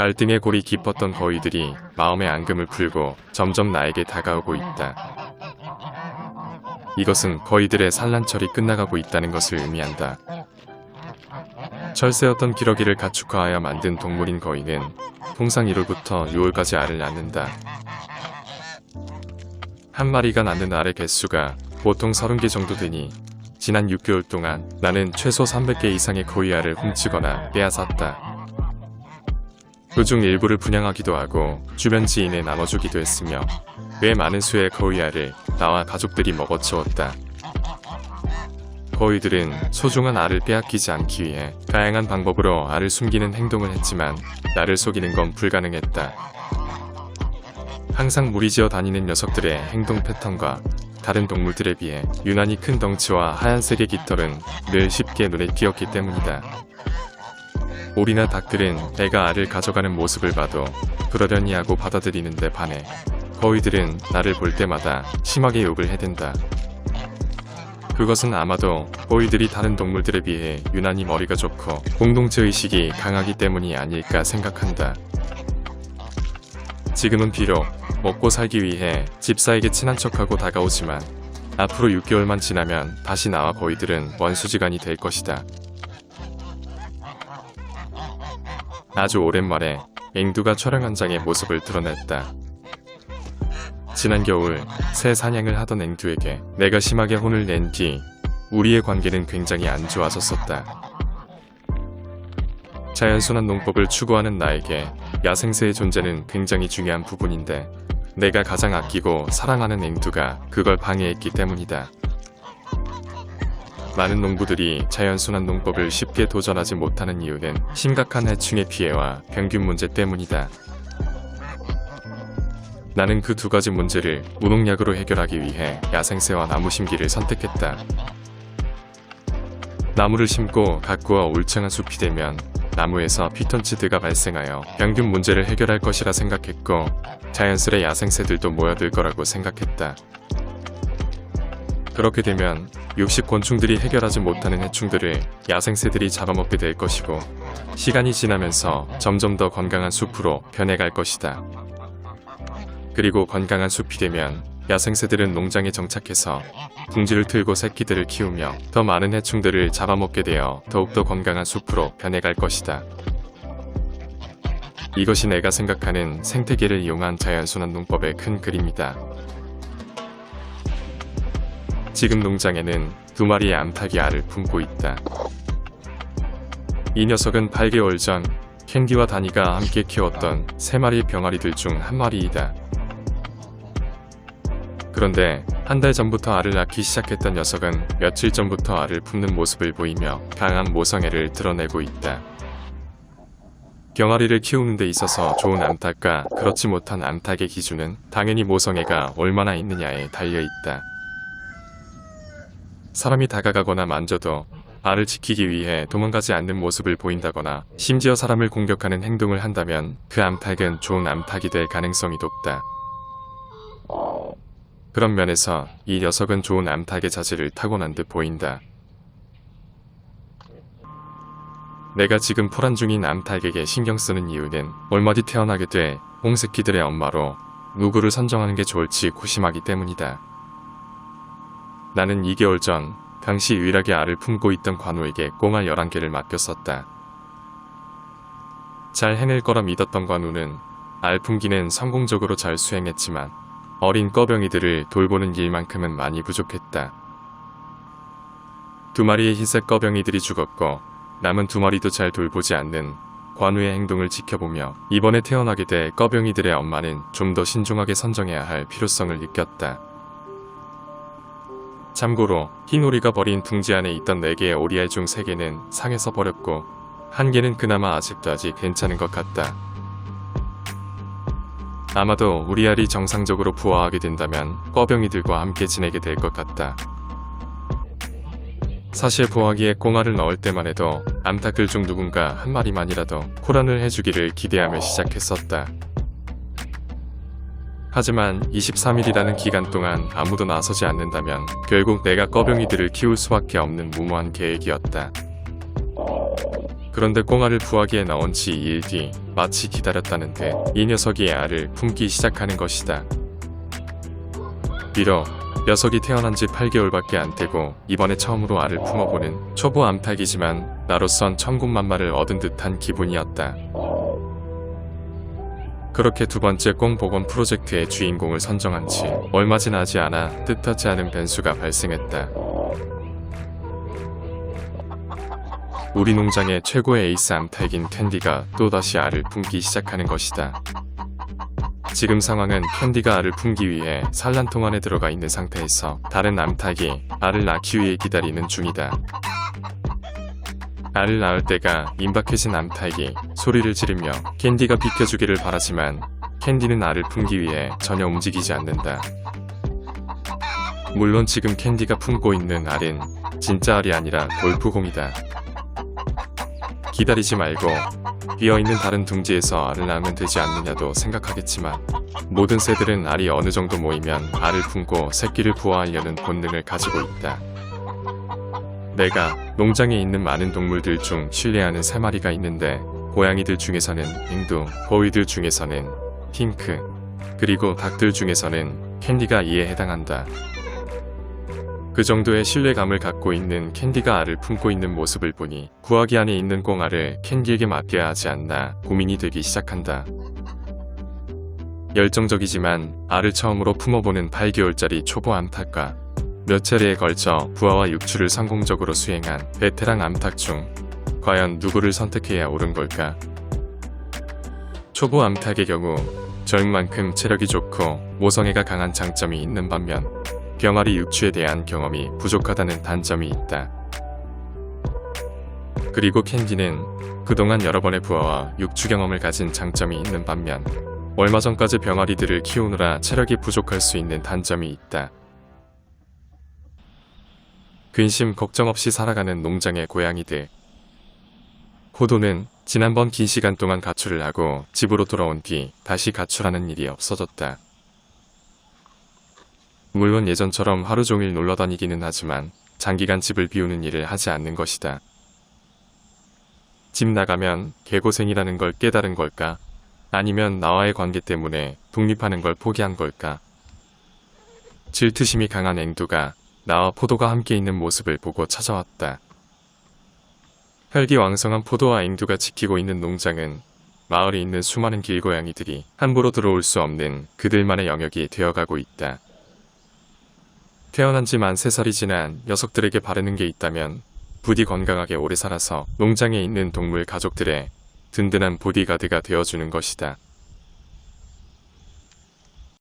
갈등의 골이 깊었던 거위들이 마음의 앙금을 풀고 점점 나에게 다가오고 있다. 이것은 거위들의 산란철이 끝나가고 있다는 것을 의미한다. 철새였던 기러기를 가축화하여 만든 동물인 거위는 통상 1월부터 6월까지 알을 낳는다. 한 마리가 낳는 알의 개수가 보통 30개 정도 되니 지난 6개월 동안 나는 최소 300개 이상의 거위알을 훔치거나 빼앗았다. 그중 일부를 분양하기도 하고 주변 지인에 나눠주기도 했으며 꽤 많은 수의 거위알을 나와 가족들이 먹어치웠다. 거위들은 소중한 알을 빼앗기지 않기 위해 다양한 방법으로 알을 숨기는 행동을 했지만 나를 속이는 건 불가능했다. 항상 무리지어 다니는 녀석들의 행동 패턴과 다른 동물들에 비해 유난히 큰 덩치와 하얀색의 깃털은 늘 쉽게 눈에 띄었기 때문이다. 오리나 닭들은 내가 알을 가져가는 모습을 봐도 그러려니 하고 받아들이는데 반해 거위들은 나를 볼 때마다 심하게 욕을 해댄다. 그것은 아마도 거위들이 다른 동물들에 비해 유난히 머리가 좋고 공동체 의식이 강하기 때문이 아닐까 생각한다. 지금은 비록 먹고 살기 위해 집사에게 친한 척하고 다가오지만 앞으로 6개월만 지나면 다시 나와 거위들은 원수지간이 될 것이다. 아주 오랜만에 앵두가 촬영 현장의 모습을 드러냈다. 지난 겨울 새 사냥을 하던 앵두에게 내가 심하게 혼을 낸 뒤 우리의 관계는 굉장히 안 좋아졌었다. 자연순환 농법을 추구하는 나에게 야생새의 존재는 굉장히 중요한 부분인데 내가 가장 아끼고 사랑하는 앵두가 그걸 방해했기 때문이다. 많은 농부들이 자연순환 농법을 쉽게 도전하지 못하는 이유는 심각한 해충의 피해와 병균 문제 때문이다. 나는 그 두 가지 문제를 무농약으로 해결하기 위해 야생새와 나무 심기를 선택했다. 나무를 심고 가꾸어 울창한 숲이 되면 나무에서 피톤치드가 발생하여 병균 문제를 해결할 것이라 생각했고 자연스레 야생새들도 모여들 거라고 생각했다. 그렇게 되면 육식 곤충들이 해결하지 못하는 해충들을 야생새들이 잡아먹게 될 것이고 시간이 지나면서 점점 더 건강한 숲으로 변해갈 것이다. 그리고 건강한 숲이 되면 야생새들은 농장에 정착해서 둥지를 틀고 새끼들을 키우며 더 많은 해충들을 잡아먹게 되어 더욱더 건강한 숲으로 변해갈 것이다. 이것이 내가 생각하는 생태계를 이용한 자연순환 농법의 큰 그림이다. 지금 농장에는 2마리의 암탉이 알을 품고 있다. 이 녀석은 8개월 전 캔디와 다니가 함께 키웠던 3마리의 병아리들 중 한 마리이다. 그런데 한 달 전부터 알을 낳기 시작했던 녀석은 며칠 전부터 알을 품는 모습을 보이며 강한 모성애를 드러내고 있다. 병아리를 키우는 데 있어서 좋은 암탉과 그렇지 못한 암탉의 기준은 당연히 모성애가 얼마나 있느냐에 달려있다. 사람이 다가가거나 만져도 알을 지키기 위해 도망가지 않는 모습을 보인다거나 심지어 사람을 공격하는 행동을 한다면 그 암탉은 좋은 암탉이 될 가능성이 높다. 그런 면에서 이 녀석은 좋은 암탉의 자질을 타고난 듯 보인다. 내가 지금 포란 중인 암탉에게 신경 쓰는 이유는 얼마 뒤 태어나게 될 홍새끼들의 엄마로 누구를 선정하는 게 좋을지 고심하기 때문이다. 나는 2개월 전 당시 유일하게 알을 품고 있던 관우에게 꽁알 11개를 맡겼었다. 잘 해낼 거라 믿었던 관우는 알 품기는 성공적으로 잘 수행했지만 어린 꺼병이들을 돌보는 일만큼은 많이 부족했다. 2마리의 흰색 꺼병이들이 죽었고 남은 2마리도 잘 돌보지 않는 관우의 행동을 지켜보며 이번에 태어나게 될 꺼병이들의 엄마는 좀 더 신중하게 선정해야 할 필요성을 느꼈다. 참고로 흰 오리가 버린 둥지 안에 있던 4개의 오리알 중 3개는 상해서 버렸고 1개는 그나마 아직도 괜찮은 것 같다. 아마도 우리 알이 정상적으로 부화하게 된다면 꺼병이들과 함께 지내게 될 것 같다. 사실 부화기에 꽁알을 넣을 때만 해도 암탉들 중 누군가 한 마리만이라도 포란을 해주기를 기대하며 시작했었다. 하지만 23일이라는 기간 동안 아무도 나서지 않는다면 결국 내가 꺼병이들을 키울 수밖에 없는 무모한 계획이었다. 그런데 꽁알을 부화기에 넣은 지 2일 뒤 마치 기다렸다는 듯 이 녀석이 알을 품기 시작하는 것이다. 비록 녀석이 태어난 지 8개월밖에 안 되고 이번에 처음으로 알을 품어보는 초보 암탉이지만 나로선 천군만마를 얻은 듯한 기분이었다. 그렇게 두 번째 꽁 복원 프로젝트의 주인공을 선정한 지 얼마 지나지 않아 뜻하지 않은 변수가 발생했다. 우리 농장의 최고의 에이스 암탉인 캔디가 또다시 알을 품기 시작하는 것이다. 지금 상황은 캔디가 알을 품기 위해 산란통 안에 들어가 있는 상태에서 다른 암탉이 알을 낳기 위해 기다리는 중이다. 알을 낳을 때가 임박해진 암탉이 소리를 지르며 캔디가 비켜주기를 바라지만 캔디는 알을 품기 위해 전혀 움직이지 않는다. 물론 지금 캔디가 품고 있는 알은 진짜 알이 아니라 골프공이다. 기다리지 말고 비어있는 다른 둥지에서 알을 낳으면 되지 않느냐도 생각하겠지만 모든 새들은 알이 어느 정도 모이면 알을 품고 새끼를 부화하려는 본능을 가지고 있다. 내가 농장에 있는 많은 동물들 중 신뢰하는 3마리가 있는데 고양이들 중에서는 앵두, 거위들 중에서는 핑크, 그리고 닭들 중에서는 캔디가 이에 해당한다. 그 정도의 신뢰감을 갖고 있는 캔디가 알을 품고 있는 모습을 보니 구하기 안에 있는 꽁알을 캔디에게 맡겨야 하지 않나 고민이 되기 시작한다. 열정적이지만 알을 처음으로 품어보는 8개월짜리 초보 암탉과 몇 차례에 걸쳐 부화와 육출을 성공적으로 수행한 베테랑 암탉 중 과연 누구를 선택해야 옳은 걸까? 초보 암탉의 경우 젊은 만큼 체력이 좋고 모성애가 강한 장점이 있는 반면 병아리 육추에 대한 경험이 부족하다는 단점이 있다. 그리고 캔디는 그동안 여러 번의 부화와 육추 경험을 가진 장점이 있는 반면 얼마 전까지 병아리들을 키우느라 체력이 부족할 수 있는 단점이 있다. 근심 걱정 없이 살아가는 농장의 고양이들. 호도는 지난번 긴 시간 동안 가출을 하고 집으로 돌아온 뒤 다시 가출하는 일이 없어졌다. 물론 예전처럼 하루 종일 놀러 다니기는 하지만 장기간 집을 비우는 일을 하지 않는 것이다. 집 나가면 개고생이라는 걸 깨달은 걸까? 아니면 나와의 관계 때문에 독립하는 걸 포기한 걸까? 질투심이 강한 앵두가 나와 포도가 함께 있는 모습을 보고 찾아왔다. 혈기왕성한 포도와 앵두가 지키고 있는 농장은 마을에 있는 수많은 길고양이들이 함부로 들어올 수 없는 그들만의 영역이 되어가고 있다. 태어난 지 만 3살이 지난 녀석들에게 바라는 게 있다면 부디 건강하게 오래 살아서 농장에 있는 동물 가족들의 든든한 보디가드가 되어주는 것이다.